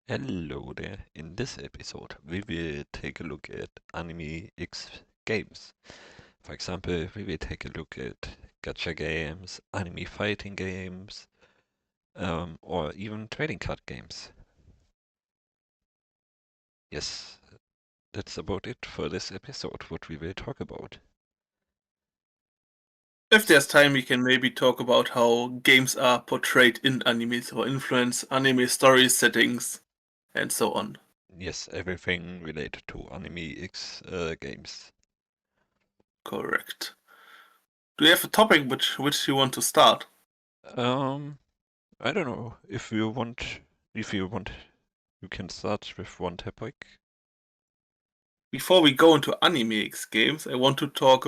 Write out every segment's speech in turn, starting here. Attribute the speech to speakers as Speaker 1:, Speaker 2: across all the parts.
Speaker 1: Hello there. In this episode, we will take a look at anime X games. For example, we will take a look at gacha games, anime fighting games, or even trading card games. Yes, that's about it for this episode, what we will talk about.
Speaker 2: If there's time, we can maybe talk about how games are portrayed in animes or influence anime story settings and so on.
Speaker 1: Yes, everything related to anime X games.
Speaker 2: Correct. Do you have a topic which you want to start?
Speaker 1: Um, I don't know if you want, you can start with one topic.
Speaker 2: Before we go into anime X games, I want to talk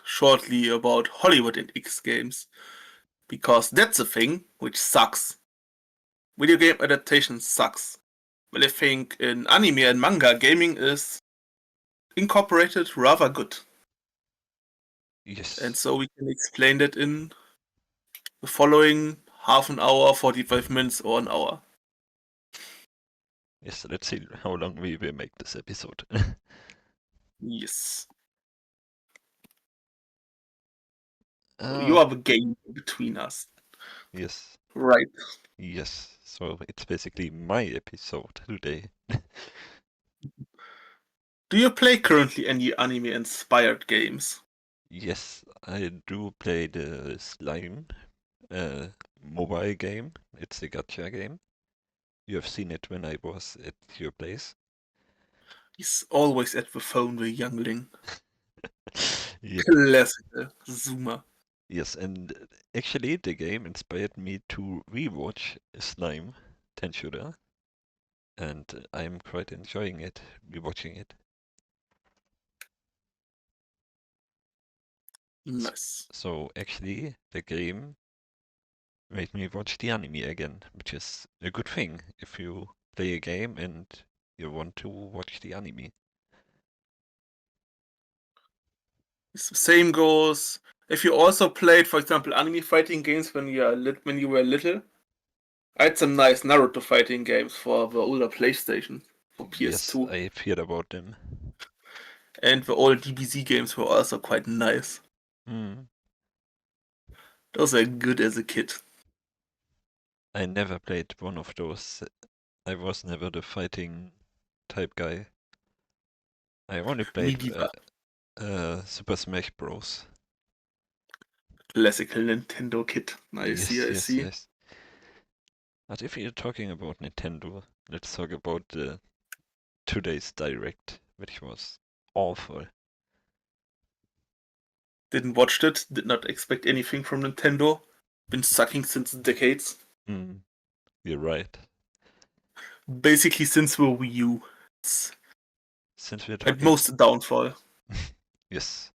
Speaker 2: shortly about Hollywood in X games, because that's a thing which sucks. Video game adaptation sucks. Well, I think in anime and manga, gaming is incorporated rather good. And
Speaker 1: Yes,
Speaker 2: so we can explain that in the following half an hour, 45 minutes, or an hour.
Speaker 1: yes, let's see how long we will make this episode.
Speaker 2: Yes. So you
Speaker 1: Uh,
Speaker 2: are the game between us.
Speaker 1: yes,
Speaker 2: Right.
Speaker 1: yes. So it's basically my episode today.
Speaker 2: Do you play currently any anime inspired games?
Speaker 1: Yes, I do play the Slime mobile game. It's a gacha game. You have seen it when I was at your place.
Speaker 2: He's always at the phone, the youngling.
Speaker 1: Yep.
Speaker 2: Classical Zoomer.
Speaker 1: Yes, and actually the game inspired me to rewatch Slime Tenshuda, and I'm quite enjoying it, rewatching it. S-
Speaker 2: Nice.
Speaker 1: So actually, the game made me watch the anime again, which is a good thing if you play a game and you want to watch the anime.
Speaker 2: Same goes. If you also played, for example, anime fighting games when you were little, I had some nice Naruto fighting games for the older PlayStation, for
Speaker 1: Yes,
Speaker 2: PS2,
Speaker 1: I've heard about them.
Speaker 2: and the old DBZ games were also quite nice.
Speaker 1: Hmm.
Speaker 2: Those were good as a kid.
Speaker 1: I never played one of those. I was never the fighting type guy. I only
Speaker 2: Me
Speaker 1: played
Speaker 2: neither.
Speaker 1: Super Smash Bros.
Speaker 2: Classical Nintendo kid. I see,
Speaker 1: Yes,
Speaker 2: I
Speaker 1: yes,
Speaker 2: see.
Speaker 1: yes. But if you're talking about Nintendo, let's talk about the today's Direct, which was awful.
Speaker 2: Didn't watch it, did not expect anything from Nintendo. Been sucking since decades.
Speaker 1: Hmm, you're right.
Speaker 2: Basically since the Wii U. It's
Speaker 1: Since we're
Speaker 2: at
Speaker 1: talking,
Speaker 2: most a downfall.
Speaker 1: yes,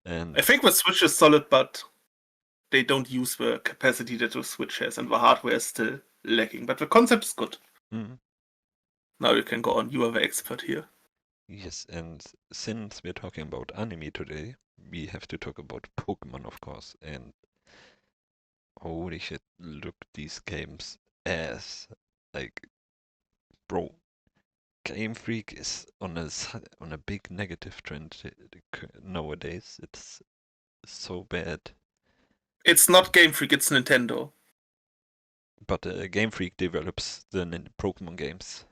Speaker 1: and
Speaker 2: I think the Switch is solid, but they don't use the capacity that the Switch has, and the hardware is still lacking. But the concept is good.
Speaker 1: mm,
Speaker 2: Now you can go on. You are the expert here.
Speaker 1: yes, and since we're talking about anime today, we have to talk about Pokemon, of course. And holy shit, look these games ass. Like, bro, Game Freak is on a big negative trend nowadays. It's so bad.
Speaker 2: It's not Game Freak, it's Nintendo.
Speaker 1: But Game Freak develops the Pokemon games.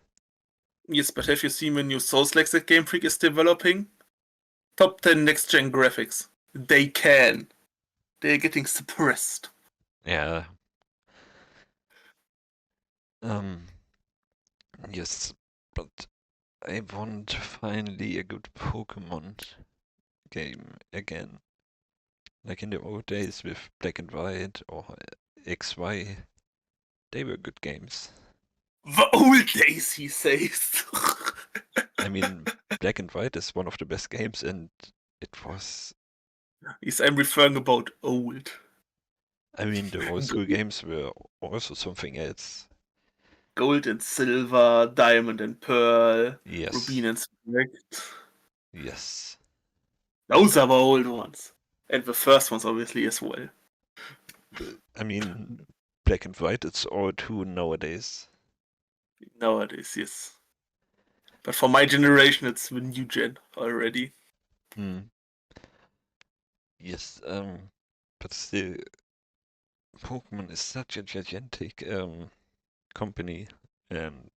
Speaker 2: Yes, but have you seen the new Souls-like that Game Freak is developing? Top 10 next gen graphics. They can. They're getting suppressed.
Speaker 1: Yeah. Um. Yes, but I want finally a good Pokemon game again. Like in the old days with Black and White or XY. They were good games.
Speaker 2: The old days, he says.
Speaker 1: I mean, Black and White is one of the best games, and it was.
Speaker 2: Yes, I'm referring about old.
Speaker 1: I mean, the old school games were also something else.
Speaker 2: Gold and silver, diamond and pearl,
Speaker 1: Yes,
Speaker 2: rubin and spirit.
Speaker 1: yes.
Speaker 2: Those are the old ones. And the first ones, obviously, as well.
Speaker 1: I mean, Black and White, it's all too nowadays.
Speaker 2: Nowadays, yes. But for my generation, it's the new gen already.
Speaker 1: Hmm. Yes, but still, Pokemon is such a gigantic company, and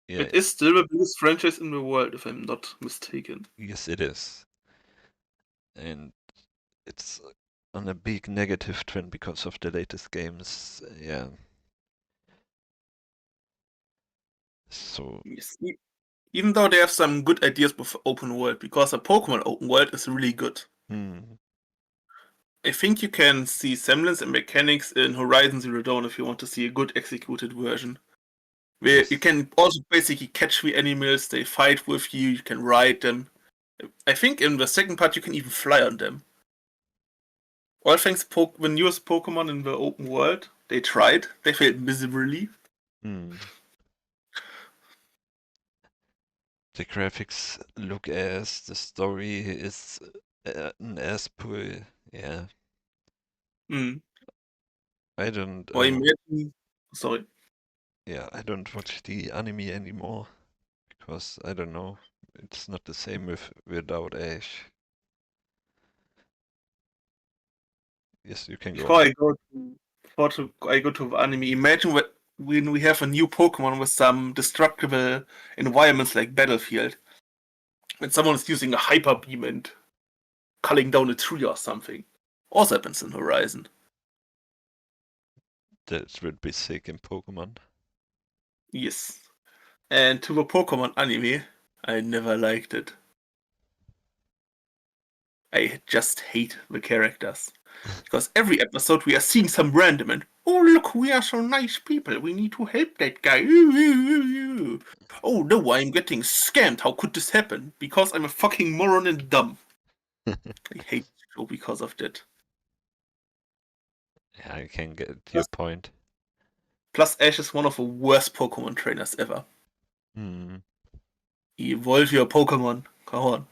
Speaker 1: yeah,
Speaker 2: It is still the biggest franchise in the world, if I'm not mistaken.
Speaker 1: yes, it is, and it's on a big negative trend because of the latest games. Yeah, so
Speaker 2: Yes. Even though they have some good ideas with open world, because a Pokemon open world is really good.
Speaker 1: hmm,
Speaker 2: I think you can see semblance and mechanics in Horizon Zero Dawn if you want to see a good executed version. Where you
Speaker 1: yes,
Speaker 2: can also basically catch the animals, they fight with you, you can ride them. I think in the second part you can even fly on them. All thanks the newest Pokemon in the open world, they tried, they failed miserably.
Speaker 1: hmm. The graphics look as the story is an ass pull. Yeah,
Speaker 2: Mm.
Speaker 1: I don't
Speaker 2: Or imagine, sorry,
Speaker 1: yeah, I don't watch the anime anymore because I don't know. It's not the same without Ash. Yes, you can go
Speaker 2: before
Speaker 1: on.
Speaker 2: I go to I go to the anime, imagine when we have a new Pokemon with some destructible environments like Battlefield, when someone is using a hyper beam and culling down a tree or something. Also happens in Horizon.
Speaker 1: That would be sick in Pokemon.
Speaker 2: Yes. And to the Pokemon anime, I never liked it. I just hate the characters. Because every episode we are seeing some random and, oh look, we are so nice people, we need to help that guy. Oh no, I'm getting scammed, how could this happen? Because I'm a fucking moron and dumb. I hate the show because of that.
Speaker 1: Yeah, I can get your
Speaker 2: Plus,
Speaker 1: point.
Speaker 2: plus Ash is one of the worst Pokemon trainers ever.
Speaker 1: Hmm.
Speaker 2: Evolve your Pokemon, come on.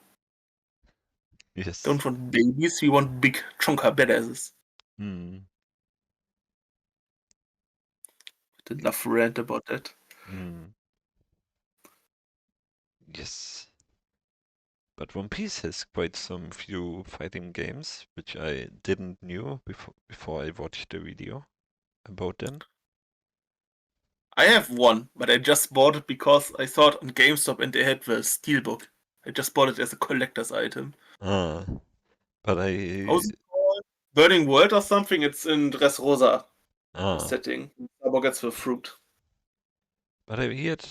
Speaker 1: Yes.
Speaker 2: Don't want babies, we want big chunker badasses.
Speaker 1: Hmm.
Speaker 2: Enough rant about that.
Speaker 1: Hmm. Yes. But One Piece has quite some few fighting games, which I didn't knew before I watched the video about them.
Speaker 2: I have one, but I just bought it because I saw it on GameStop and they had the Steelbook. I just bought it as a collector's item.
Speaker 1: Ah, but
Speaker 2: How's
Speaker 1: I
Speaker 2: it called? Burning World or something? It's in Dressrosa, the
Speaker 1: ah,
Speaker 2: setting. Starbuck gets the fruit.
Speaker 1: but I heard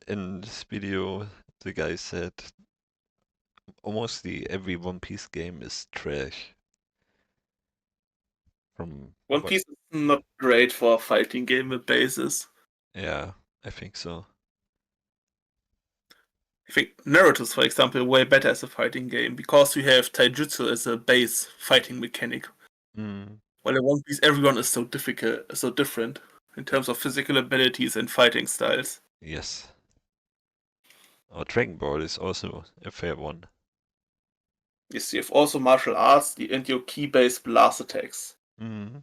Speaker 1: in this video the guy said almost every One Piece game is trash. From
Speaker 2: One
Speaker 1: what?
Speaker 2: Piece is not great for a fighting game with bases.
Speaker 1: Yeah, I think so.
Speaker 2: I think Naruto's, for example, way better as a fighting game because you have Taijutsu as a base fighting mechanic.
Speaker 1: Hmm.
Speaker 2: While in One Piece, everyone is so difficult, so different in terms of physical abilities and fighting styles.
Speaker 1: Yes. Or Dragon Ball is also a fair one.
Speaker 2: Yes, you have also martial arts and your key-based blast attacks.
Speaker 1: Hmm.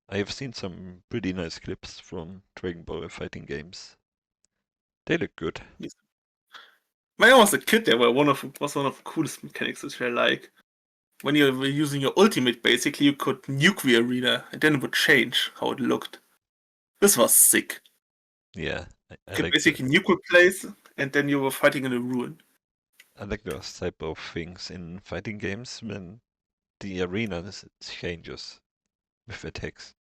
Speaker 1: I have seen some pretty nice clips from Dragon Ball fighting games. They look good.
Speaker 2: Yes. When I was a kid, they were was one of the coolest mechanics which I like. When you were using your ultimate, basically you could nuke the arena, and then it would change how it looked. This was sick.
Speaker 1: Yeah,
Speaker 2: You
Speaker 1: I
Speaker 2: could
Speaker 1: like the
Speaker 2: basically nuke a place, and then you were fighting in a ruin.
Speaker 1: I like those type of things in fighting games when the arena changes with attacks.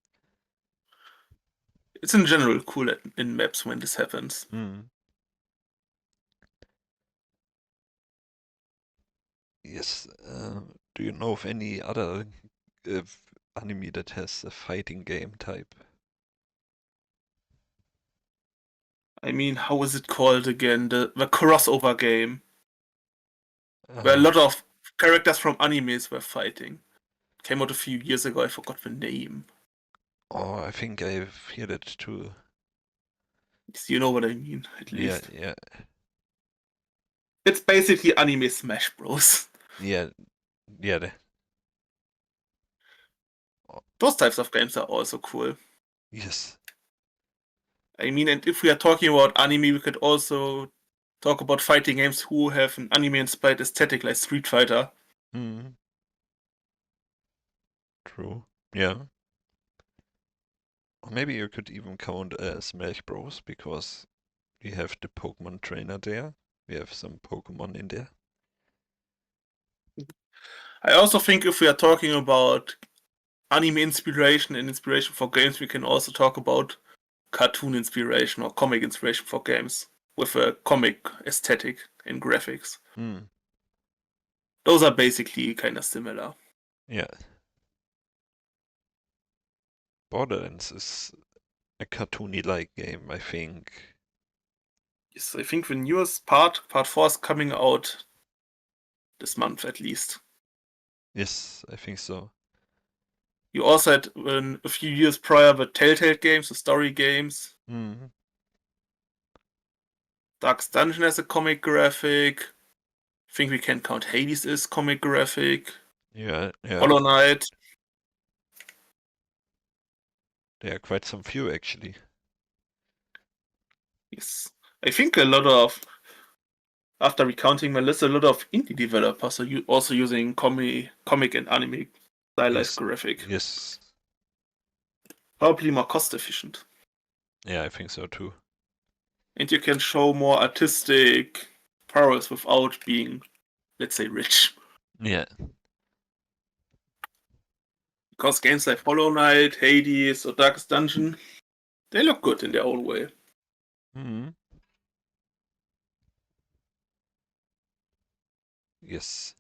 Speaker 2: It's in general cool in maps when this happens.
Speaker 1: Hmm. Yes. Do you know of any other uh, anime that has a fighting game type?
Speaker 2: I mean, how is it called again? The crossover game, where a
Speaker 1: Uh,
Speaker 2: lot of characters from animes were fighting. Came out a few years ago, I forgot the name.
Speaker 1: oh, I think I've heard it too.
Speaker 2: You know what I mean, at
Speaker 1: Yeah,
Speaker 2: least.
Speaker 1: yeah,
Speaker 2: It's basically anime Smash Bros.
Speaker 1: yeah, yeah. Oh,
Speaker 2: Those types of games are also cool.
Speaker 1: yes,
Speaker 2: I mean, and if we are talking about anime, we could also talk about fighting games who have an anime-inspired aesthetic like Street Fighter.
Speaker 1: Hmm. True. Yeah. Or maybe you could even count Smash Bros. Because we have the Pokemon trainer there. We have some Pokemon in there.
Speaker 2: I also think if we are talking about anime inspiration and inspiration for games, we can also talk about cartoon inspiration or comic inspiration for games with a comic aesthetic and graphics.
Speaker 1: Hmm.
Speaker 2: Those are basically kind of similar.
Speaker 1: Yeah. Borderlands is a cartoony-like game, I think.
Speaker 2: Yes, I think the newest part 4, is coming out this month at least.
Speaker 1: Yes, I think so.
Speaker 2: You also had a few years prior the Telltale games, the story games.
Speaker 1: Hmm.
Speaker 2: Darkest Dungeon as a comic graphic. I think we can count Hades as comic graphic.
Speaker 1: Yeah, yeah.
Speaker 2: Hollow Knight.
Speaker 1: There are quite some few actually.
Speaker 2: Yes. I think a lot of, after recounting my list, a lot of indie developers are also using comic and anime stylized
Speaker 1: Yes,
Speaker 2: graphic.
Speaker 1: yes.
Speaker 2: Probably more cost efficient.
Speaker 1: Yeah, I think so too.
Speaker 2: And you can show more artistic prowess without being, let's say, rich.
Speaker 1: Yeah.
Speaker 2: Because games like Hollow Knight, Hades, or Darkest Dungeon, they look good in their own way.
Speaker 1: Hmm. Yes.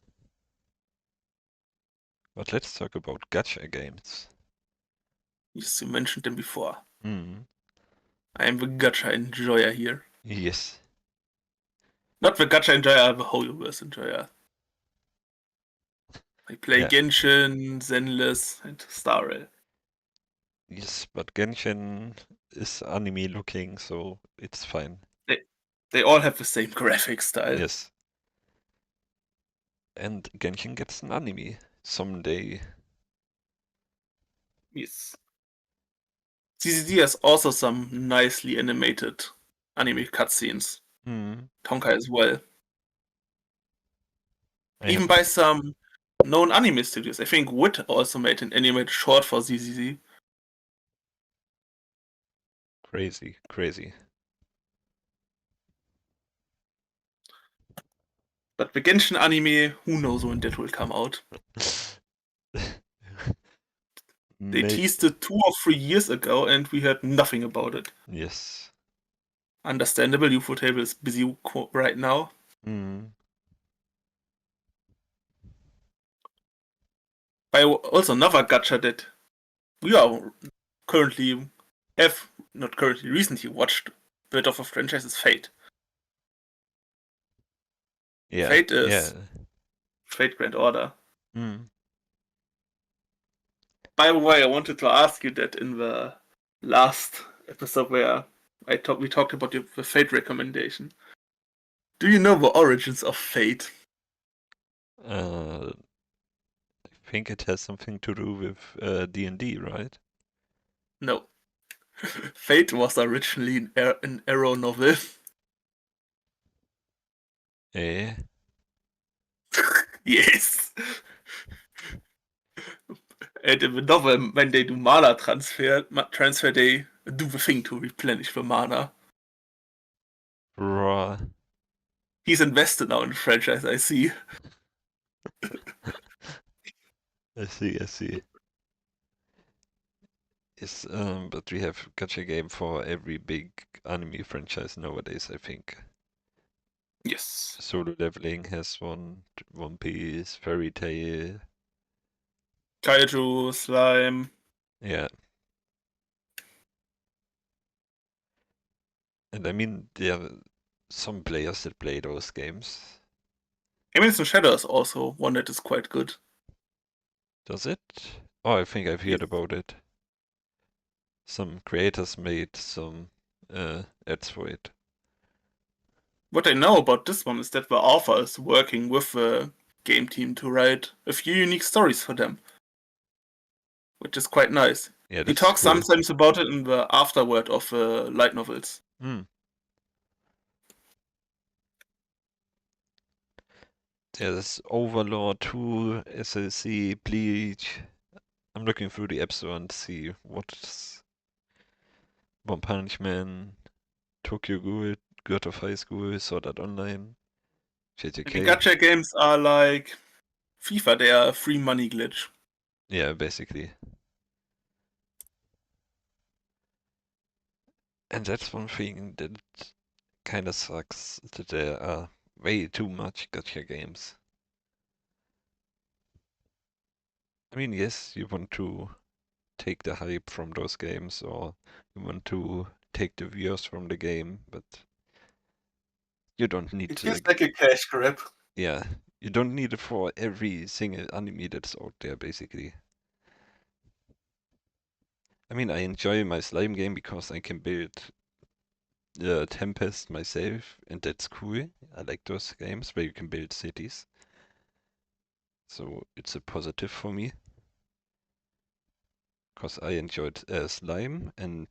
Speaker 1: But let's talk about gacha games.
Speaker 2: Yes, you mentioned them before.
Speaker 1: Hmm.
Speaker 2: I am the gacha enjoyer here.
Speaker 1: Yes.
Speaker 2: Not the gacha enjoyer, I'm the Hoyoverse enjoyer. I play
Speaker 1: Yeah.
Speaker 2: Genshin, Zenless, and Star Rail.
Speaker 1: Yes, but Genshin is anime looking, so it's fine.
Speaker 2: They, they all have the same graphic style.
Speaker 1: Yes. And Genshin gets an anime someday.
Speaker 2: Yes. CCD has also some nicely animated anime cutscenes.
Speaker 1: Hmm.
Speaker 2: Tonka as well.
Speaker 1: I
Speaker 2: Even
Speaker 1: have
Speaker 2: by some known anime studios. I think Wit also made an animated short for CCD.
Speaker 1: crazy, crazy.
Speaker 2: But the Genshin anime, who knows when that will come out? They
Speaker 1: May
Speaker 2: teased it 2 or 3 years ago and we heard nothing about it.
Speaker 1: yes.
Speaker 2: Understandable, Ufotable is busy right now.
Speaker 1: Hmm.
Speaker 2: By also another gacha that we are currently have not currently recently watched a bit of a franchise is Fate.
Speaker 1: Yeah,
Speaker 2: Fate
Speaker 1: yeah.
Speaker 2: is Fate Grand Order.
Speaker 1: Hmm.
Speaker 2: By the way, I wanted to ask you that in the last episode where we talked about the Fate recommendation. Do you know the origins of Fate?
Speaker 1: I think it has something to do with D&D, right?
Speaker 2: No. Fate was originally an Arrow novel.
Speaker 1: Eh?
Speaker 2: Yes. And in the novel, when they do mana transfer, they do the thing to replenish the mana.
Speaker 1: Raw.
Speaker 2: He's invested now in the franchise, I see.
Speaker 1: I see, I see. Yes, but we have gacha game for every big anime franchise nowadays, I think.
Speaker 2: Yes.
Speaker 1: Solo Leveling has one, One Piece, Fairy Tail.
Speaker 2: Kaiju, Slime.
Speaker 1: Yeah, and I mean, there are some players that play those games.
Speaker 2: Eminence in Shadow is also one that is quite good.
Speaker 1: Does it? Oh, I think I've heard
Speaker 2: Yes.
Speaker 1: about it. Some creators made some ads for it.
Speaker 2: What I know about this one is that the author is working with the game team to write a few unique stories for them, which is quite nice.
Speaker 1: Yeah,
Speaker 2: He
Speaker 1: that's
Speaker 2: talks
Speaker 1: cool.
Speaker 2: sometimes about it in the afterword of light novels.
Speaker 1: Hmm. There's Overlord 2, SLC, Bleach. I'm looking through the App Store and see what's One Punch Man, Tokyo Ghoul, God of High School, Sword Art Online,
Speaker 2: The
Speaker 1: JJK.
Speaker 2: gacha games are like FIFA, they are a free money glitch.
Speaker 1: Yeah, basically. And that's one thing that kind of sucks, that there are way too much gacha games. I mean, yes, you want to take the hype from those games, or you want to take the viewers from the game, but you don't need
Speaker 2: It
Speaker 1: to,
Speaker 2: feels like a cash grab.
Speaker 1: yeah, you don't need it for every single anime that's out there, basically. I mean, I enjoy my slime game because I can build Tempest myself, and that's cool. I like those games where you can build cities, so it's a positive for me because I enjoyed slime and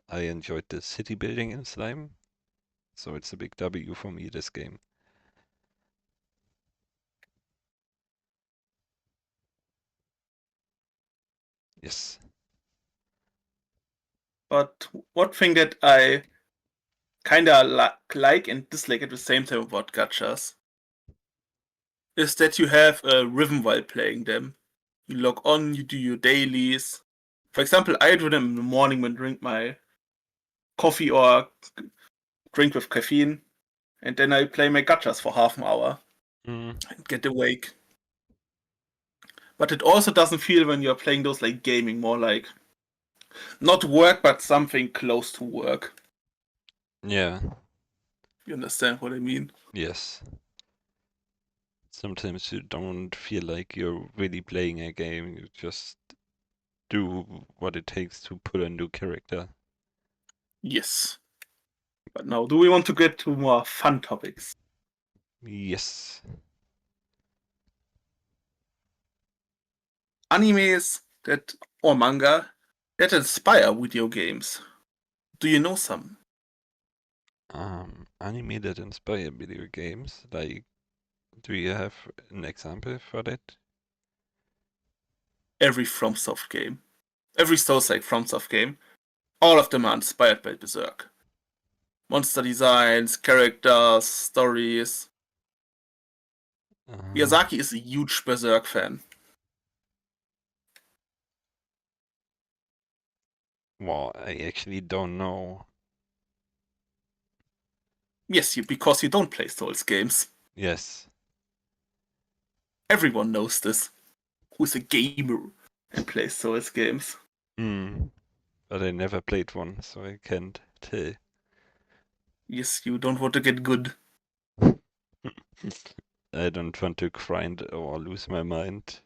Speaker 1: I enjoyed the city building in slime, so it's a big W for me, this game. Yes.
Speaker 2: But one thing that I kinda like and dislike at the same time about gachas is that you have a rhythm while playing them. You log on, you do your dailies. For example, I do them in the morning when I drink my coffee or drink with caffeine, and then I play my gachas for half an hour
Speaker 1: Mm,
Speaker 2: and get awake. But it also doesn't feel when you're playing those like gaming, more like not work, but something close to work.
Speaker 1: yeah.
Speaker 2: You understand what I mean?
Speaker 1: Yes. Sometimes you don't feel like you're really playing a game, you just do what it takes to put a new character.
Speaker 2: Yes. But now, do we want to get to more fun topics?
Speaker 1: Yes.
Speaker 2: Animes that or manga that inspire video games. Do you know some?
Speaker 1: Anime that inspire video games, like, do you have an example for that?
Speaker 2: Every FromSoft game, every Souls-like FromSoft game, all of them are inspired by Berserk. Monster designs, characters, stories.
Speaker 1: Uh,
Speaker 2: Miyazaki is a huge Berserk fan.
Speaker 1: well, I actually don't know.
Speaker 2: Yes, because you don't play Souls games.
Speaker 1: Yes.
Speaker 2: Everyone knows this. Who's a gamer and plays Souls games?
Speaker 1: Hmm. But I never played one, so I can't tell.
Speaker 2: Yes, you don't want to get good.
Speaker 1: I don't want to grind or lose my mind.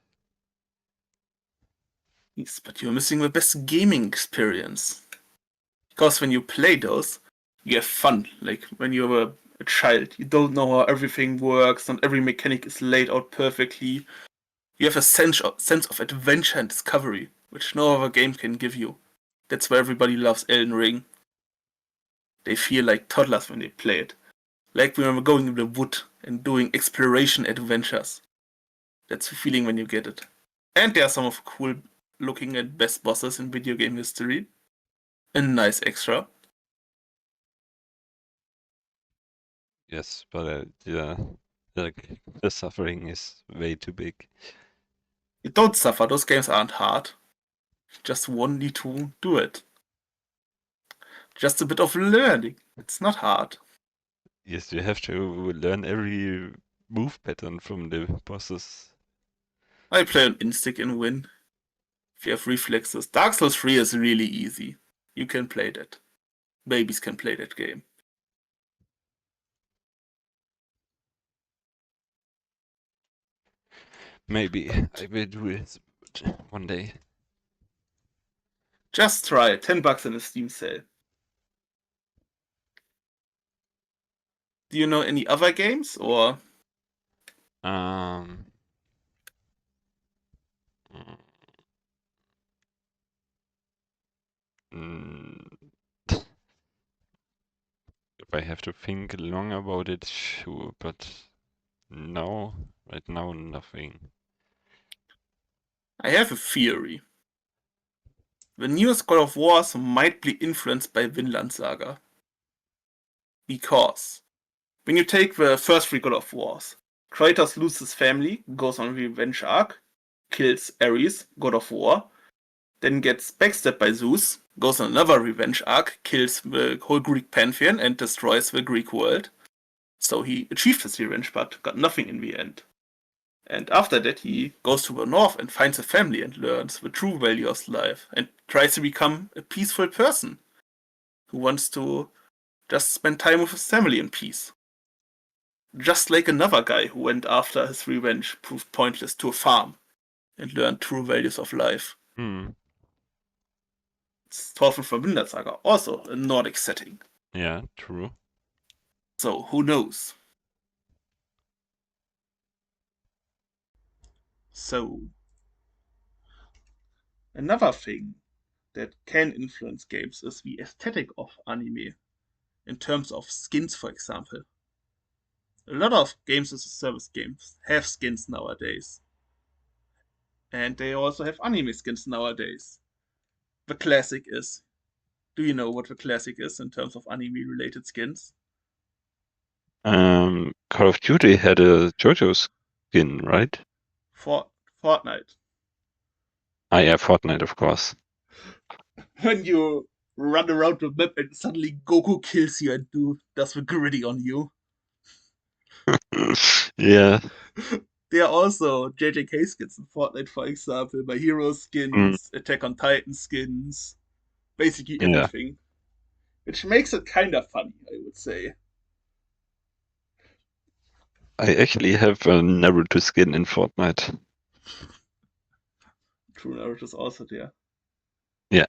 Speaker 2: Yes, but you're missing the best gaming experience. Because when you play those, you have fun. Like when you're a child, you don't know how everything works, and every mechanic is laid out perfectly. You have a sense of adventure and discovery, which no other game can give you. That's why everybody loves Elden Ring. They feel like toddlers when they play it. Like when we're going in the wood and doing exploration adventures. That's the feeling when you get it. And there are some of cool looking and best bosses in video game history. A nice extra.
Speaker 1: Yes, but yeah, like the suffering is way too big.
Speaker 2: You don't suffer, those games aren't hard. You just one need to do it. Just a bit of learning. It's not hard.
Speaker 1: Yes, you have to learn every move pattern from the bosses.
Speaker 2: I play on instinct and win. If you have reflexes. Dark Souls 3 is really easy. You can play that. Babies can play that game.
Speaker 1: Maybe
Speaker 2: But
Speaker 1: I will do it one day.
Speaker 2: just try it. $10 in a Steam sale. Do you know any other games or
Speaker 1: Um, mm, Mm, if I have to think long about it, sure, but right now, nothing.
Speaker 2: I have a theory. The newest God of Wars might be influenced by Vinland Saga. Because when you take the first three God of Wars, Kratos loses his family, goes on a revenge arc, kills Ares, God of War, then gets backstabbed by Zeus, goes on another revenge arc, kills the whole Greek pantheon and destroys the Greek world. So he achieved his revenge but got nothing in the end. And after that, he goes to the north and finds a family and learns the true value of life and tries to become a peaceful person who wants to just spend time with his family in peace. Just like another guy who went after his revenge proved pointless to a farm and learned true values of life.
Speaker 1: Hmm.
Speaker 2: It's Thorfinn from Vinland Saga, also a Nordic setting.
Speaker 1: Yeah, true.
Speaker 2: So who knows? So another thing that can influence games is the aesthetic of anime, in terms of skins, for example. A lot of games as a service games have skins nowadays, and they also have anime skins nowadays. The classic is. Do you know what the classic is in terms of anime related skins?
Speaker 1: Call of Duty had a JoJo skin, right?
Speaker 2: For Fortnite.
Speaker 1: Ah, yeah, Fortnite, of course.
Speaker 2: When you run around the map and suddenly Goku kills you and does the gritty on you.
Speaker 1: Yeah.
Speaker 2: There are also JJK skins in Fortnite, for example, My Hero
Speaker 1: Mm,
Speaker 2: skins, Attack on Titan skins, basically
Speaker 1: yeah.
Speaker 2: everything. Which makes it kind of funny, I would say.
Speaker 1: I actually have a Naruto skin in Fortnite.
Speaker 2: True Naruto is also there.
Speaker 1: Yeah.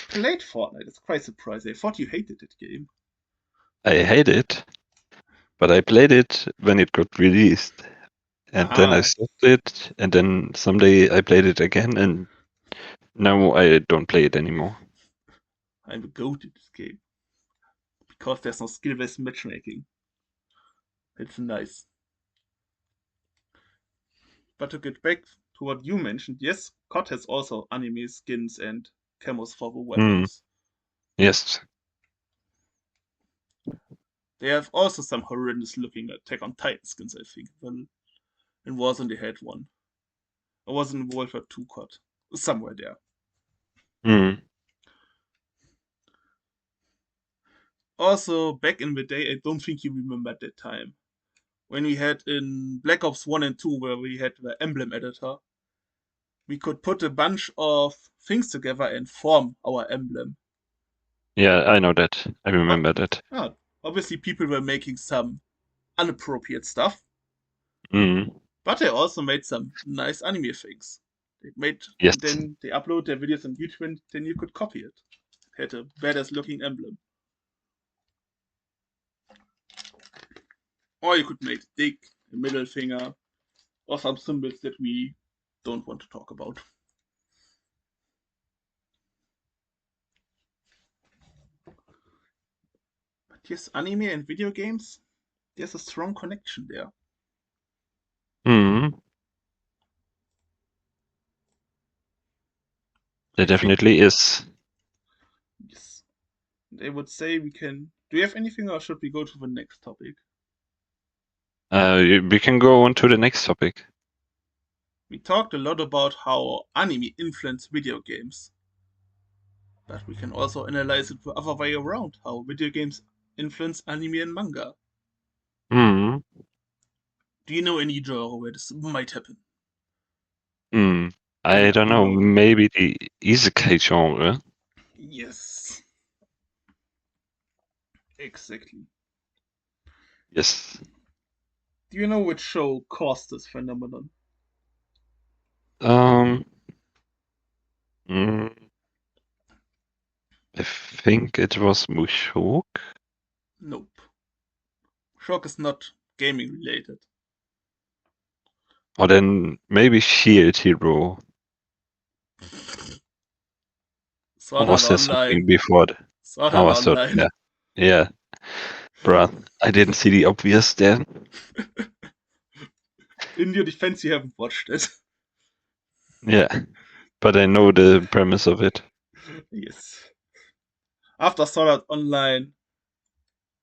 Speaker 2: Played Fortnite, it's quite surprising. I thought you hated that game.
Speaker 1: I hate it, but I played it when it got released. And then I
Speaker 2: Ah,
Speaker 1: stopped it, and then someday I played it again, and now I don't play it anymore.
Speaker 2: I'm a goat in this game. Because there's no skill based matchmaking. It's nice. But to get back to what you mentioned, yes, COD has also anime skins and camos for the
Speaker 1: Hmm.
Speaker 2: weapons.
Speaker 1: Yes.
Speaker 2: They have also some horrendous looking Attack on Titan skins, I think. Well, in Warzone they had one. I was in World War II COD. Somewhere there.
Speaker 1: Hmm.
Speaker 2: Also, back in the day, I don't think you remember that time. When we had in Black Ops 1 and 2, where we had the emblem editor, we could put a bunch of things together and form our emblem.
Speaker 1: Yeah, I know that. I
Speaker 2: Oh,
Speaker 1: remember that.
Speaker 2: oh, obviously, people were making some inappropriate stuff,
Speaker 1: Hmm.
Speaker 2: but they also made some nice anime things. They made
Speaker 1: Yes.
Speaker 2: and then they upload their videos on YouTube, and then you could copy it. It had a badass looking emblem, or you could make a dick, a middle finger, or some symbols that we don't want to talk about. But yes, anime and video games, there's a strong connection there.
Speaker 1: Hmm. There
Speaker 2: I think
Speaker 1: definitely is.
Speaker 2: yes, they would say we can. Do you have anything, or should we go to the next topic?
Speaker 1: We can go on to the next topic.
Speaker 2: We talked a lot about how anime influenced video games, but we can also analyze it the other way around, how video games influence anime and manga.
Speaker 1: Hmm.
Speaker 2: Do you know any genre where this might happen?
Speaker 1: Hmm. I
Speaker 2: Yeah,
Speaker 1: don't
Speaker 2: you
Speaker 1: know.
Speaker 2: know.
Speaker 1: Maybe the isekai genre.
Speaker 2: Yes, exactly.
Speaker 1: Yes.
Speaker 2: Do you know which show caused this phenomenon?
Speaker 1: Um. mm, I think it was Mushoku.
Speaker 2: Nope. Shock is not gaming related.
Speaker 1: Or then maybe Shield Hero. Or
Speaker 2: Sword Art
Speaker 1: was there something
Speaker 2: Online.
Speaker 1: before?
Speaker 2: Sword
Speaker 1: Oh,
Speaker 2: Art
Speaker 1: I thought,
Speaker 2: Online.
Speaker 1: yeah. Yeah, bruh. I didn't see the obvious there.
Speaker 2: In your defense, you haven't watched it.
Speaker 1: Yeah, but I know the premise of it.
Speaker 2: Yes. After Sword Art Online,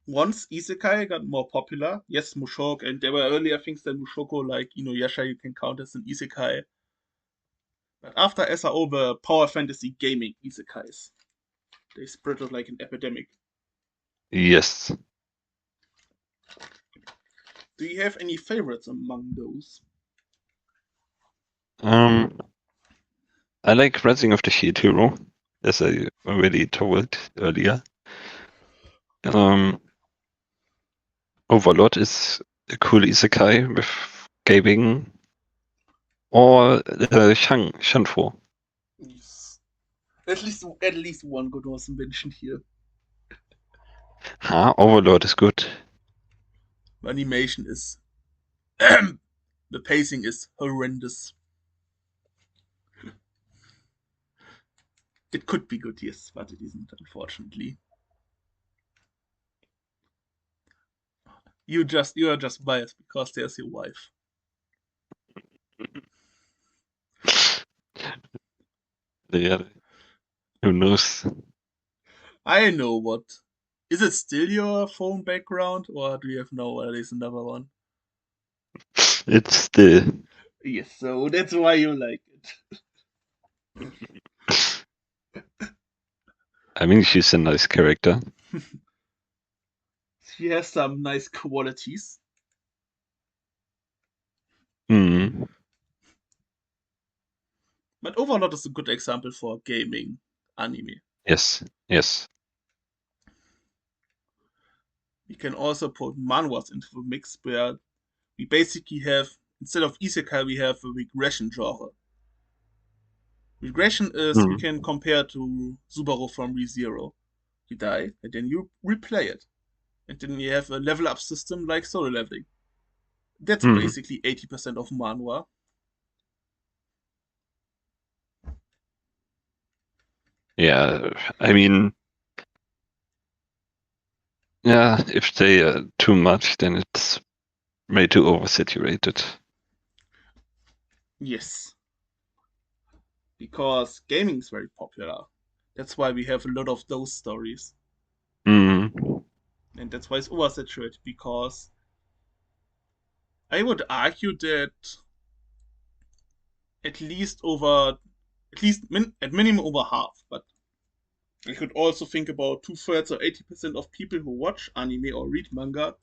Speaker 2: once Isekai got more popular, yes, Mushoku, and there were earlier things than Mushoku, like Inuyasha, you can count as an Isekai. But after SAO, the power fantasy gaming Isekais, they spread out like an epidemic.
Speaker 1: Yes.
Speaker 2: Do you have any favorites among those?
Speaker 1: Um, I like Rising of the Shield Hero, as I already told earlier. Um, Overlord is a cool isekai with gaming, or Shanfo.
Speaker 2: Yes. At least one good was mentioned here.
Speaker 1: Overlord is good.
Speaker 2: Animation is the pacing is horrendous. It could be good, yes, but it isn't, unfortunately. You are just biased because there's your wife.
Speaker 1: Yeah, who knows?
Speaker 2: I know what. Is it still your phone background, or do you have no? At least another one.
Speaker 1: It's the.
Speaker 2: Yes, so that's why you like it.
Speaker 1: I mean, she's a nice character.
Speaker 2: She has some nice qualities.
Speaker 1: Hmm.
Speaker 2: But Overlord is a good example for gaming anime.
Speaker 1: Yes. Yes.
Speaker 2: We can also put manhwas into the mix where we basically have, instead of isekai, we have a regression genre. Regression is, we
Speaker 1: Hmm.
Speaker 2: can compare to Subaru from ReZero. You die, and then you replay it. And then you have a level up system like solo leveling. That's
Speaker 1: Hmm.
Speaker 2: basically 80% of manhwa.
Speaker 1: Yeah. I mean, yeah. If they are too much, then it's made too oversaturated.
Speaker 2: Yes, because gaming is very popular. That's why we have a lot of those stories.
Speaker 1: Hmm.
Speaker 2: And that's why it's oversaturated, because I would argue that at least over, at minimum over half, but I could also think about two-thirds or 80% of people who watch anime or read manga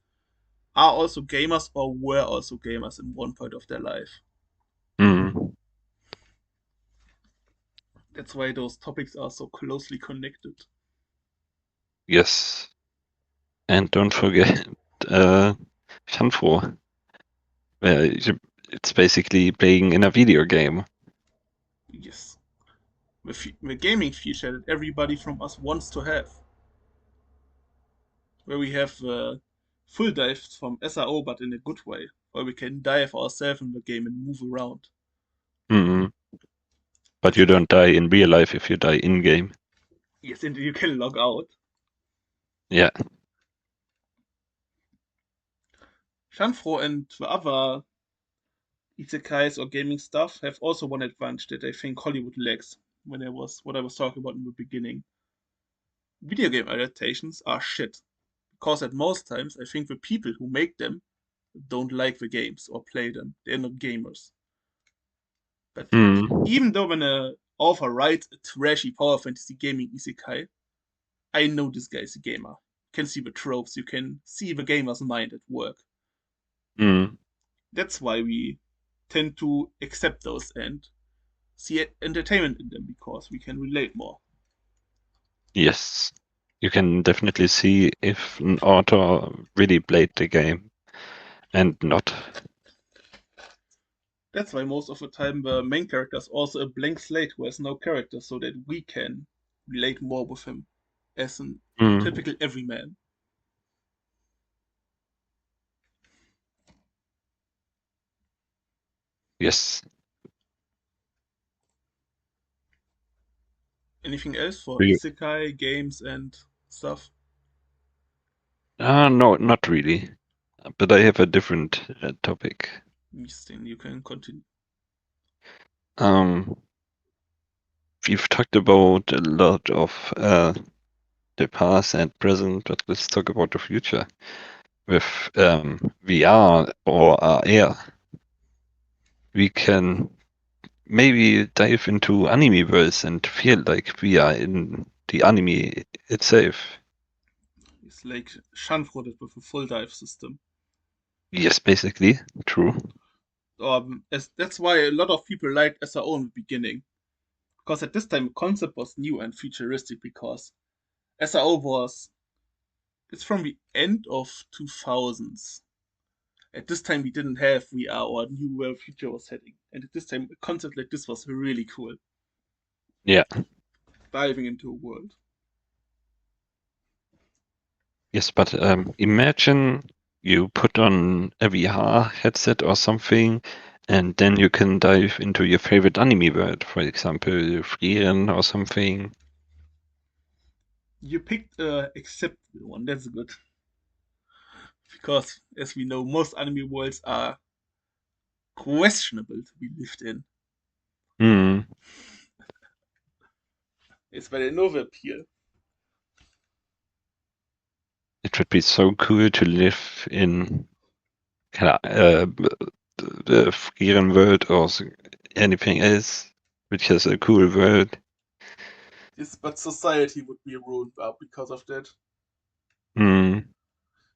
Speaker 2: are also gamers or were also gamers in one point of their life.
Speaker 1: Hmm.
Speaker 2: That's why those topics are so closely connected.
Speaker 1: Yes. And don't forget, uh, Shanfo. It's basically playing in a video game.
Speaker 2: Yes. The gaming feature that everybody from us wants to have, where we have full dives from SRO but in a good way, where we can dive ourselves in the game and move around.
Speaker 1: Hmm. But
Speaker 2: That's
Speaker 1: you
Speaker 2: a
Speaker 1: don't die in real life if you die in game.
Speaker 2: yes, and you can log out.
Speaker 1: Yeah.
Speaker 2: Shanfro and the other isekais or gaming stuff have also one advantage that I think Hollywood lacks. When I was what I was talking about in the beginning, video game adaptations are shit because at most times I think the people who make them don't like the games or play them. They're not gamers. But
Speaker 1: Hmm.
Speaker 2: even though when a author writes a trashy power fantasy gaming isekai, I know this guy is a gamer. You can see the tropes, you can see the gamer's mind at work.
Speaker 1: Hmm.
Speaker 2: That's why we tend to accept those and see entertainment in them because we can relate more.
Speaker 1: Yes. You can definitely see if an author really played the game and not.
Speaker 2: That's why most of the time the main character is also a blank slate who has no character, so that we can relate more with him as a
Speaker 1: Hmm.
Speaker 2: typical everyman.
Speaker 1: Yes.
Speaker 2: Anything else for
Speaker 1: Do you?
Speaker 2: isekai games and stuff?
Speaker 1: No, not really. But I have a different topic.
Speaker 2: Then you can continue.
Speaker 1: Um, we've talked about a lot of the past and present, but let's talk about the future with VR or AR. We can maybe dive into anime worlds and feel like we are in the anime itself.
Speaker 2: It's like Shanfroded with a full dive system.
Speaker 1: Yes, basically, true.
Speaker 2: That's why a lot of people liked SRO in the beginning. Because at this time, the concept was new and futuristic because SRO was. It's from the end of 2000s. At this time, we didn't have VR or knew where the future was heading. And at this time, a concept like this was really cool.
Speaker 1: Yeah.
Speaker 2: Diving into a world.
Speaker 1: Yes, but imagine you put on a VR headset or something, and then you can dive into your favorite anime world, for example, Frieren or something.
Speaker 2: You picked a acceptable one. That's good. Because, as we know, most anime worlds are questionable to be lived in.
Speaker 1: Hmm.
Speaker 2: It's by the Nova appeal.
Speaker 1: It would be so cool to live in the Frieren world or anything else, which has a cool world.
Speaker 2: Yes, but society would be ruined because of that.
Speaker 1: Hmm.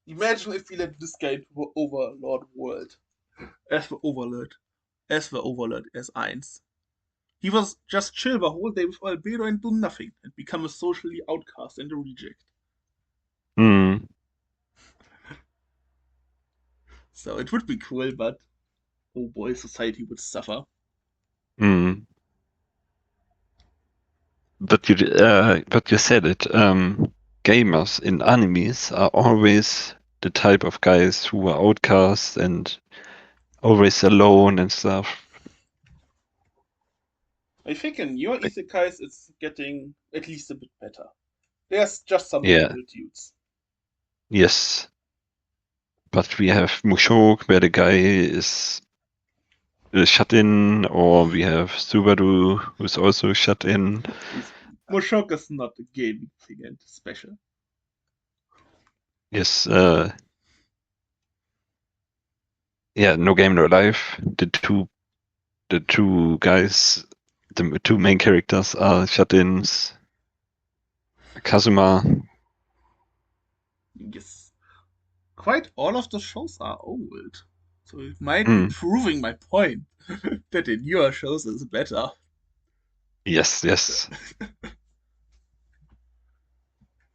Speaker 2: Imagine if we let this guy into the Overlord world. As the Overlord. As Eins. He was just chill the whole day with Albedo and do nothing, and become a socially outcast and a reject.
Speaker 1: Hmm.
Speaker 2: So it would be cool, but oh boy, society would suffer.
Speaker 1: Hmm. But you said it. Gamers in animes are always the type of guys who are outcasts and always alone and stuff.
Speaker 2: I think in your
Speaker 1: Like,
Speaker 2: isekais it's getting at least a bit better. There's just some
Speaker 1: yeah,
Speaker 2: normal dudes.
Speaker 1: yes. But we have Mushoku, where the guy is shut in, or we have Subaru, who's also shut in.
Speaker 2: Moshok is not a gaming thing and special.
Speaker 1: Yes, yeah, no game, no life. The two guys, the two main characters are shut-ins. Kazuma.
Speaker 2: Yes. Quite all of the shows are old. So it might be
Speaker 1: Mm,
Speaker 2: proving my point that in your shows is better.
Speaker 1: yes, yes.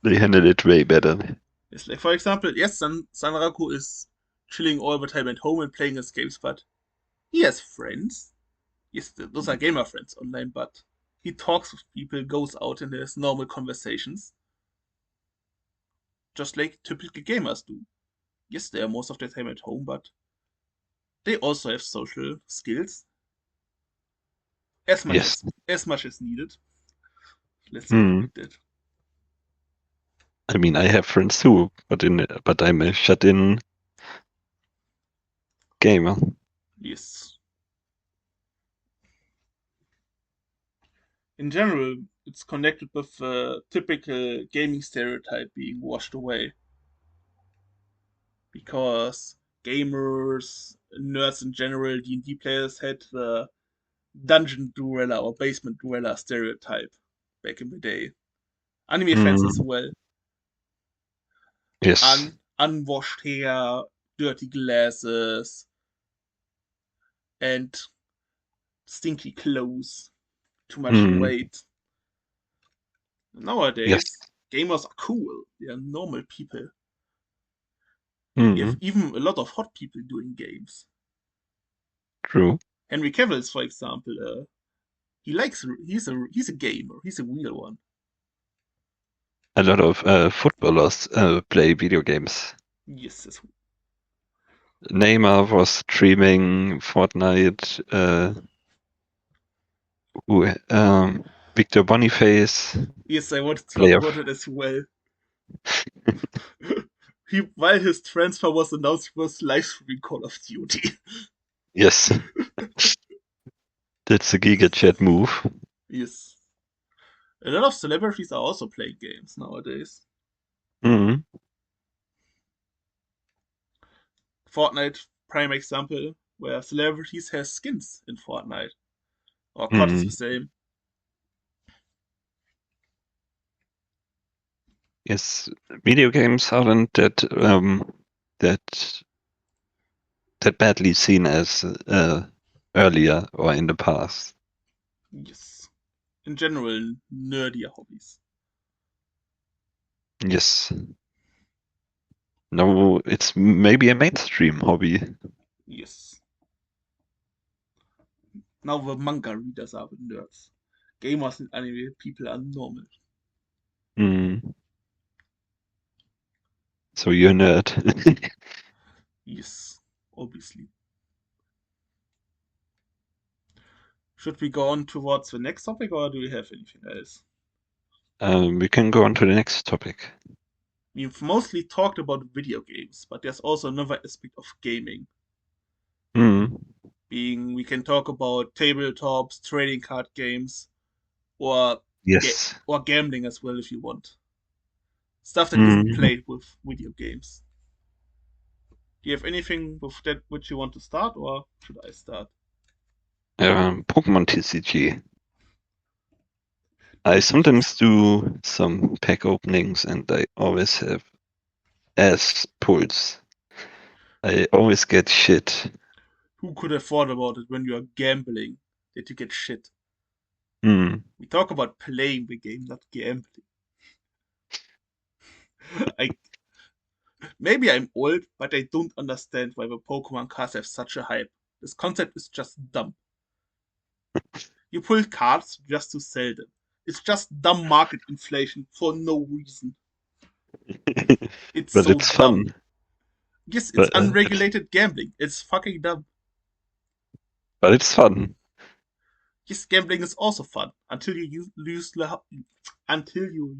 Speaker 1: They handled it way better.
Speaker 2: It's like, for example, yes, Sanraku is chilling all the time at home and playing his games, but he has friends. Yes, those are gamer friends online, but he talks with people, goes out and has normal conversations, just like typical gamers do. Yes, they are most of their time at home, but they also have social skills
Speaker 1: Yes.
Speaker 2: as much as needed. Let's say it
Speaker 1: Mm.
Speaker 2: like that.
Speaker 1: I mean, I have friends too, but I'm a shut-in gamer.
Speaker 2: Yes. In general, it's connected with the typical gaming stereotype being washed away because gamers, nerds in general, D&D players had the dungeon dweller or basement dweller stereotype back in the day. Anime fans as
Speaker 1: Mm.
Speaker 2: well.
Speaker 1: Yes.
Speaker 2: Unwashed hair, dirty glasses, and stinky clothes, too much
Speaker 1: Mm.
Speaker 2: weight.
Speaker 1: Yes.
Speaker 2: Nowadays, gamers are cool. They are normal people. We have
Speaker 1: Mm.
Speaker 2: even a lot of hot people doing games.
Speaker 1: True.
Speaker 2: Henry Cavill, for example, he's a gamer. He's a real one.
Speaker 1: A lot of footballers play video games.
Speaker 2: Yes, yes.
Speaker 1: Neymar was streaming Fortnite. Who? Victor Boniface
Speaker 2: Yes, I want to talk
Speaker 1: player.
Speaker 2: about it as well. While his transfer was announced, he was live streaming Call of Duty.
Speaker 1: Yes, that's a Giga Chat move.
Speaker 2: Yes. A lot of celebrities are also playing games nowadays.
Speaker 1: Mm,
Speaker 2: Fortnite, prime example, where celebrities have skins in Fortnite. Or COD is the
Speaker 1: mm.
Speaker 2: same.
Speaker 1: Yes, video games aren't that that badly seen as earlier or in the past.
Speaker 2: Yes. In general, nerdier hobbies.
Speaker 1: Yes. No, it's maybe a mainstream hobby.
Speaker 2: Yes. Now the manga readers are the nerds. Gamers and anime people are normal.
Speaker 1: Mm. So you're a nerd.
Speaker 2: Yes, obviously. Should we go on towards the next topic or do we have anything else?
Speaker 1: We can go on to the next topic.
Speaker 2: We've mostly talked about video games, but there's also another aspect of gaming.
Speaker 1: Mm.
Speaker 2: Being we can talk about tabletops, trading card games, or
Speaker 1: Yes.
Speaker 2: or gambling as well if you want. Stuff that isn't
Speaker 1: Mm.
Speaker 2: played with video games. Do you have anything with that which you want to start, or should I start?
Speaker 1: Pokemon TCG. I sometimes do some pack openings and I always have ass pulls. I always get shit.
Speaker 2: Who could have thought about it when you are gambling that you get shit?
Speaker 1: Mm.
Speaker 2: We talk about playing the game, not gambling. I maybe I'm old, but I don't understand why the Pokemon cards have such a hype. This concept is just dumb. You pull cards just to sell them. It's just dumb market inflation for no reason. It's
Speaker 1: But
Speaker 2: so
Speaker 1: it's
Speaker 2: dumb.
Speaker 1: fun.
Speaker 2: Yes, it's
Speaker 1: But
Speaker 2: unregulated gambling. It's fucking dumb.
Speaker 1: it's fun.
Speaker 2: Yes, gambling is also fun until you lose until you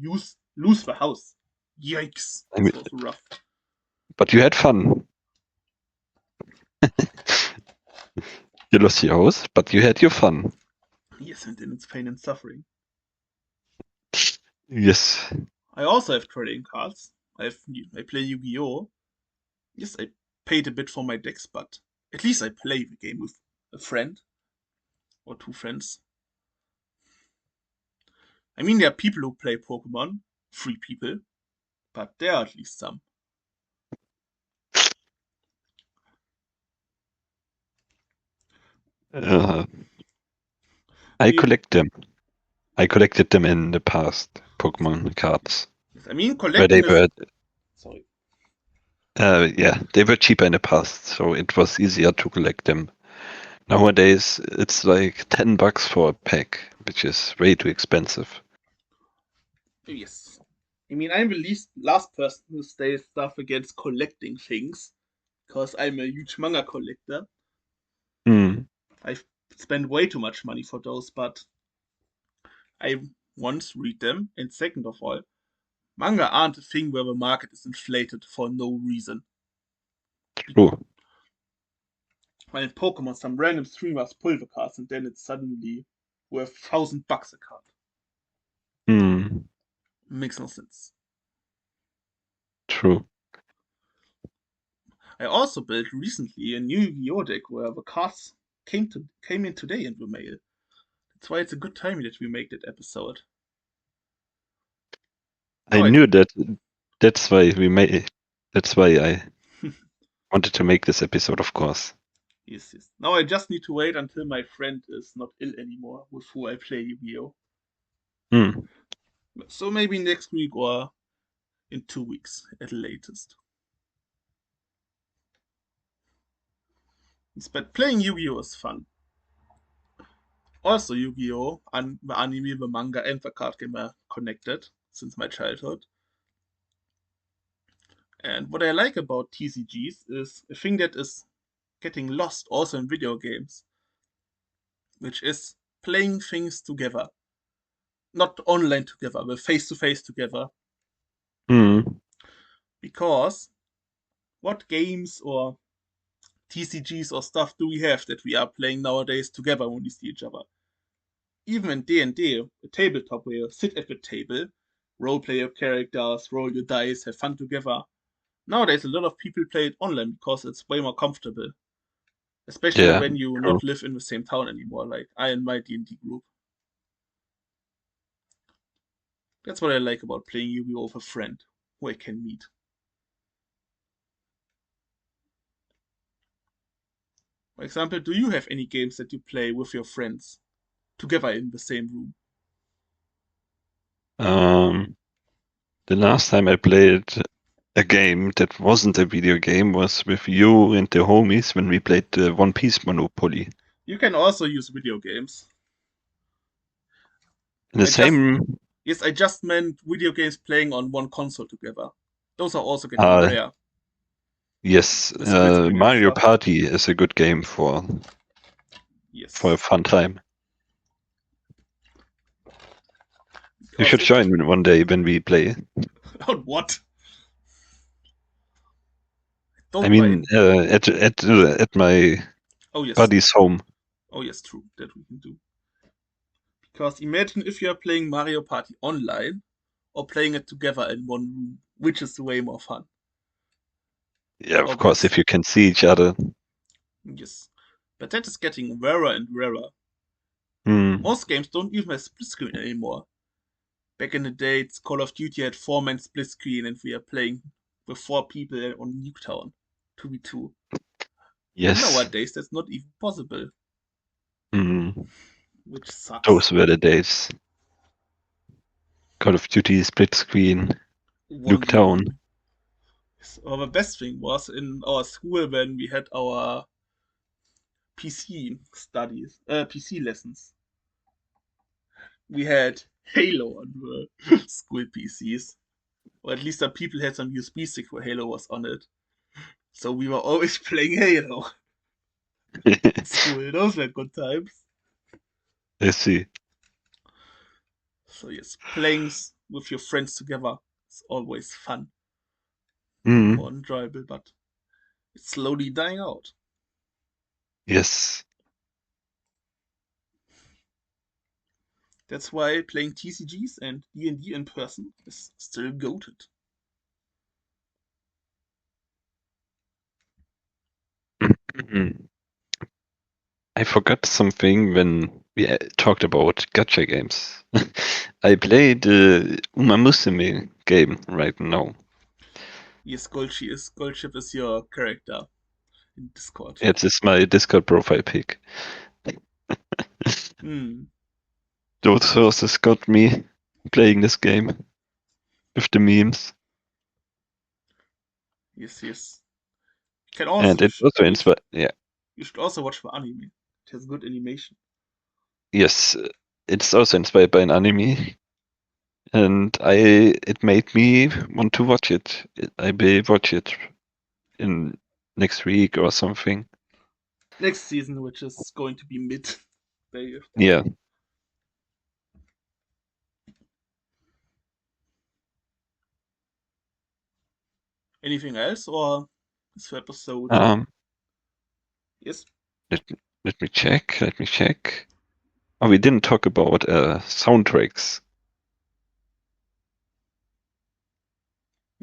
Speaker 2: lose the house. Yikes!
Speaker 1: I
Speaker 2: This
Speaker 1: mean,
Speaker 2: was rough.
Speaker 1: but you had fun. You lost your house, but you had your fun.
Speaker 2: Yes, and then it's pain and suffering.
Speaker 1: Yes.
Speaker 2: I also have trading cards. I play Yu-Gi-Oh! Yes, I paid a bit for my decks, but at least I play the game with a friend or two friends. I mean, there are people who play Pokemon, three people, but there are at least some.
Speaker 1: Uh,
Speaker 2: Do
Speaker 1: I
Speaker 2: you?
Speaker 1: collect them. I collected them in the past, Pokemon cards.
Speaker 2: I mean,
Speaker 1: Where they
Speaker 2: collecting is.
Speaker 1: were,
Speaker 2: Sorry.
Speaker 1: yeah, they were cheaper in the past, so it was easier to collect them. Nowadays, it's like $10 for a pack, which is way too expensive.
Speaker 2: Yes. I mean, I'm the last person who says stuff against collecting things, because I'm a huge manga collector.
Speaker 1: Hmm.
Speaker 2: I've spent way too much money for those, but I once read them, and second of all, manga aren't a thing where the market is inflated for no reason.
Speaker 1: True.
Speaker 2: While in Pokemon, some random streamers pull the cards and then it's suddenly worth $1,000 a card.
Speaker 1: Hmm.
Speaker 2: Makes no sense.
Speaker 1: True.
Speaker 2: I also built recently a new Yu-Gi-Oh deck where the cards came in today in the mail. That's why it's a good timing that we make that episode.
Speaker 1: I
Speaker 2: Now I
Speaker 1: knew that. That's why we made. That's why I wanted to make this episode, of course.
Speaker 2: yes. Now I just need to wait until my friend is not ill anymore with who I play Yu-Gi-Oh.
Speaker 1: Hmm.
Speaker 2: So maybe next week or in 2 weeks at the latest. But playing Yu-Gi-Oh is fun. Also, Yu-Gi-Oh! And the anime, the manga, and the card game are connected since my childhood. And what I like about TCGs is a thing that is getting lost also in video games, which is playing things together. not online together, but face to face together.
Speaker 1: Mm.
Speaker 2: Because what games or TCGs or stuff do we have that we are playing nowadays together when we see each other? Even in D&D, a tabletop where you sit at the table, role play your characters, roll your dice, have fun together. Nowadays, a lot of people play it online because it's way more comfortable, especially
Speaker 1: Yeah,
Speaker 2: when you
Speaker 1: true.
Speaker 2: not live in the same town anymore, like I and my D&D group. That's what I like about playing Yu-Gi-Oh! With a friend who I can meet. For example, do you have any games that you play with your friends together in the same room?
Speaker 1: Um, the last time I played a game that wasn't a video game was with you and the homies when we played the One Piece Monopoly.
Speaker 2: You can also use video games.
Speaker 1: In the
Speaker 2: I just
Speaker 1: same,
Speaker 2: Yes, I just meant video games playing on one console together. Those are also getting
Speaker 1: uh,
Speaker 2: rare.
Speaker 1: yes,
Speaker 2: The split screen and
Speaker 1: Mario
Speaker 2: stuff.
Speaker 1: Party is a good game for a
Speaker 2: Yes.
Speaker 1: fun time. You
Speaker 2: Because
Speaker 1: should
Speaker 2: it
Speaker 1: join one day when we play.
Speaker 2: on what?
Speaker 1: I
Speaker 2: Don't
Speaker 1: mean,
Speaker 2: mind.
Speaker 1: at my
Speaker 2: Oh yes.
Speaker 1: buddy's home.
Speaker 2: Oh yes, true. That we can do. Because imagine if you are playing Mario Party online or playing it together in one room, which is way more fun.
Speaker 1: Yeah, of course,
Speaker 2: Always.
Speaker 1: if you can see each other.
Speaker 2: Yes. But that is getting rarer and rarer.
Speaker 1: Hmm.
Speaker 2: Most games don't even have split screen anymore. Back in the days, Call of Duty had 4-man split screen and we are playing with 4 people on Nuketown. 2v2. And
Speaker 1: Yes.
Speaker 2: nowadays that's not even possible,
Speaker 1: Hmm.
Speaker 2: which sucks.
Speaker 1: Those were the days. Call of Duty, split screen,
Speaker 2: One
Speaker 1: Nuketown.
Speaker 2: room. So the best thing was in our school when we had our PC studies, PC lessons. We had Halo on the school PCs, or at least the people had some USB stick where Halo was on it. So we were always playing Halo in school. Those were good times.
Speaker 1: I see.
Speaker 2: So yes, playing with your friends together is always fun and
Speaker 1: Hmm.
Speaker 2: more enjoyable, but it's slowly dying out.
Speaker 1: Yes.
Speaker 2: That's why playing TCGs and D&D in person is still goated.
Speaker 1: Mhm. I forgot something when we talked about gacha games. I played the Uma Musume game right now.
Speaker 2: Yes, Goldship is your character in Discord.
Speaker 1: It is my Discord profile pic.
Speaker 2: Hmm.
Speaker 1: Those sources got me playing this game with the memes.
Speaker 2: Yes, yes. You can also
Speaker 1: And it also inspired, yeah,
Speaker 2: you should also watch the anime. It has good animation.
Speaker 1: yes, it's also inspired by an anime. And it made me want to watch it. I will watch it in next week or something.
Speaker 2: Next season, which is going to be mid day after.
Speaker 1: Yeah.
Speaker 2: Anything else or this episode?
Speaker 1: Um,
Speaker 2: Yes.
Speaker 1: let let me check. Let me check. Oh, we didn't talk about soundtracks.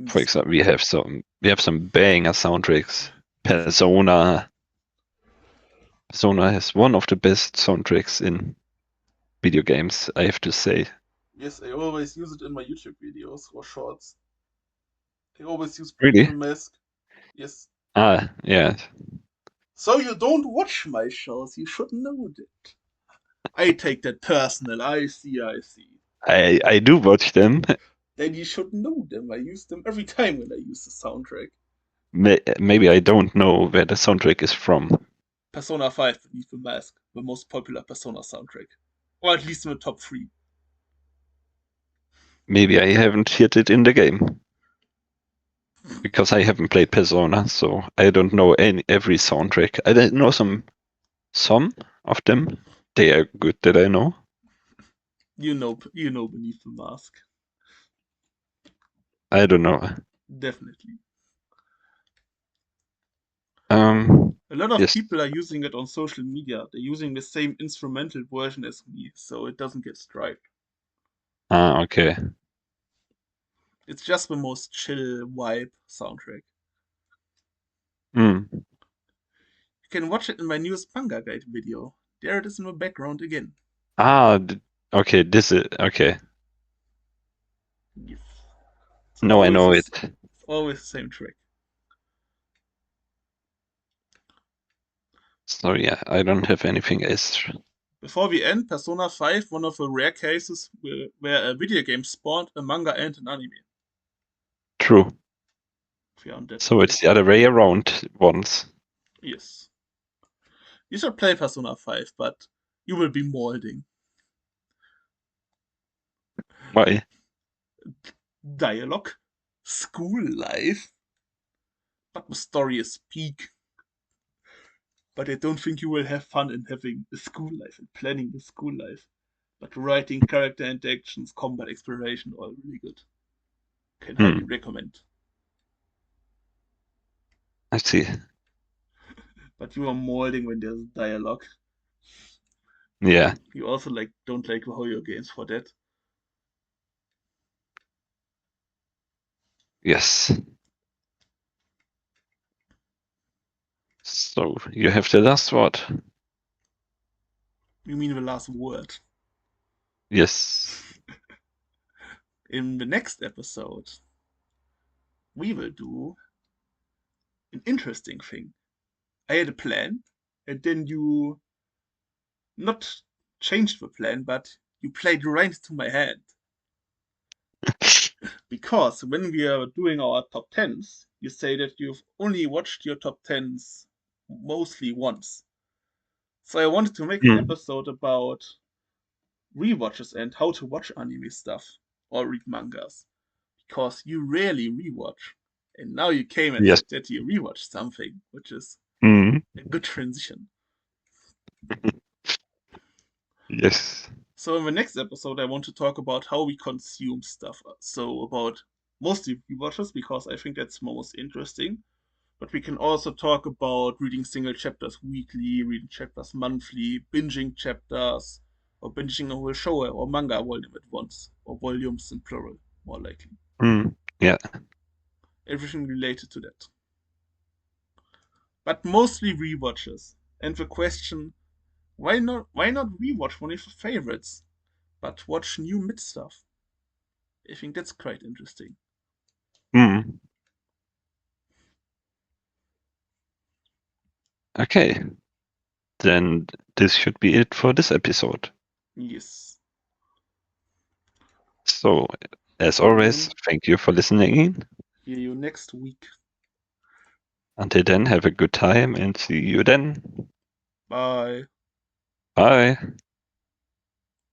Speaker 1: For
Speaker 2: Yes.
Speaker 1: example, we have some banger soundtracks. Persona has one of the best soundtracks in video games, I have to say.
Speaker 2: Yes, I always use it in my YouTube videos or shorts. I always use
Speaker 1: Really?
Speaker 2: the mask. Yes.
Speaker 1: Ah, yeah.
Speaker 2: So you don't watch my shows, you should know that. I take that personal, I see, I see.
Speaker 1: I do watch them.
Speaker 2: Then you should know them. I use them every time when I use the soundtrack.
Speaker 1: Maybe I don't know where the soundtrack is from.
Speaker 2: Persona 5 Beneath the Mask, the most popular Persona soundtrack. Or at least in the top 3.
Speaker 1: Maybe I haven't hit it in the game because I haven't played Persona, so I don't know every soundtrack. I don't know some of them. They are good that I know.
Speaker 2: You know beneath the mask.
Speaker 1: I don't know.
Speaker 2: Definitely.
Speaker 1: Um,
Speaker 2: A lot of
Speaker 1: yes.
Speaker 2: people are using it on social media. They're using the same instrumental version as me, so it doesn't get striped.
Speaker 1: Ah, okay.
Speaker 2: It's just the most chill vibe soundtrack.
Speaker 1: Hmm.
Speaker 2: You can watch it in my newest Manga guide video. There it is in the background again.
Speaker 1: Ah, okay. This is okay.
Speaker 2: Yes. It's
Speaker 1: No, I
Speaker 2: always
Speaker 1: know
Speaker 2: the,
Speaker 1: it.
Speaker 2: it's always the same track.
Speaker 1: Sorry, I don't have anything else.
Speaker 2: Before we end, Persona 5, one of the rare cases where a video game spawned a manga and an anime.
Speaker 1: True.
Speaker 2: If you're on that
Speaker 1: So
Speaker 2: level.
Speaker 1: it's the other way around once.
Speaker 2: Yes. You should play Persona 5, but you will be molding.
Speaker 1: Why?
Speaker 2: Dialogue, school life, but the story is peak. But I don't think you will have fun in having a school life and planning the school life. But writing, character interactions, combat exploration, all really good. Can highly
Speaker 1: Hmm.
Speaker 2: recommend.
Speaker 1: I see.
Speaker 2: But you are molding when there's dialogue.
Speaker 1: Yeah.
Speaker 2: You also don't like the horror games for that.
Speaker 1: Yes. So you have the last word.
Speaker 2: You mean the last word?
Speaker 1: Yes.
Speaker 2: In the next episode, we will do an interesting thing. I had a plan, and then you not changed the plan, but you played right into my hand. Because when we are doing our top tens, you say that you've only watched your top tens mostly once. So I wanted to make an
Speaker 1: Hmm.
Speaker 2: episode about rewatches and how to watch anime stuff or read mangas. Because you rarely rewatch. And now you came and
Speaker 1: Yes.
Speaker 2: said that you rewatched something, which is
Speaker 1: Hmm.
Speaker 2: a good transition.
Speaker 1: Yes.
Speaker 2: So in the next episode, I want to talk about how we consume stuff. So about mostly rewatches because I think that's most interesting. But we can also talk about reading single chapters weekly, reading chapters monthly, binging chapters, or binging a whole show or manga volume at once, or volumes in plural, more likely.
Speaker 1: Hmm. Yeah.
Speaker 2: Everything related to that. But mostly rewatches. And the question, why not rewatch one of your favorites, but watch new mid stuff? I think that's quite interesting.
Speaker 1: Hmm. Okay. Then this should be it for this episode.
Speaker 2: Yes.
Speaker 1: So, as
Speaker 2: See
Speaker 1: always,
Speaker 2: you,
Speaker 1: thank you for listening in.
Speaker 2: hear you next week.
Speaker 1: Until then, have a good time and see you then.
Speaker 2: Bye.
Speaker 1: Bye.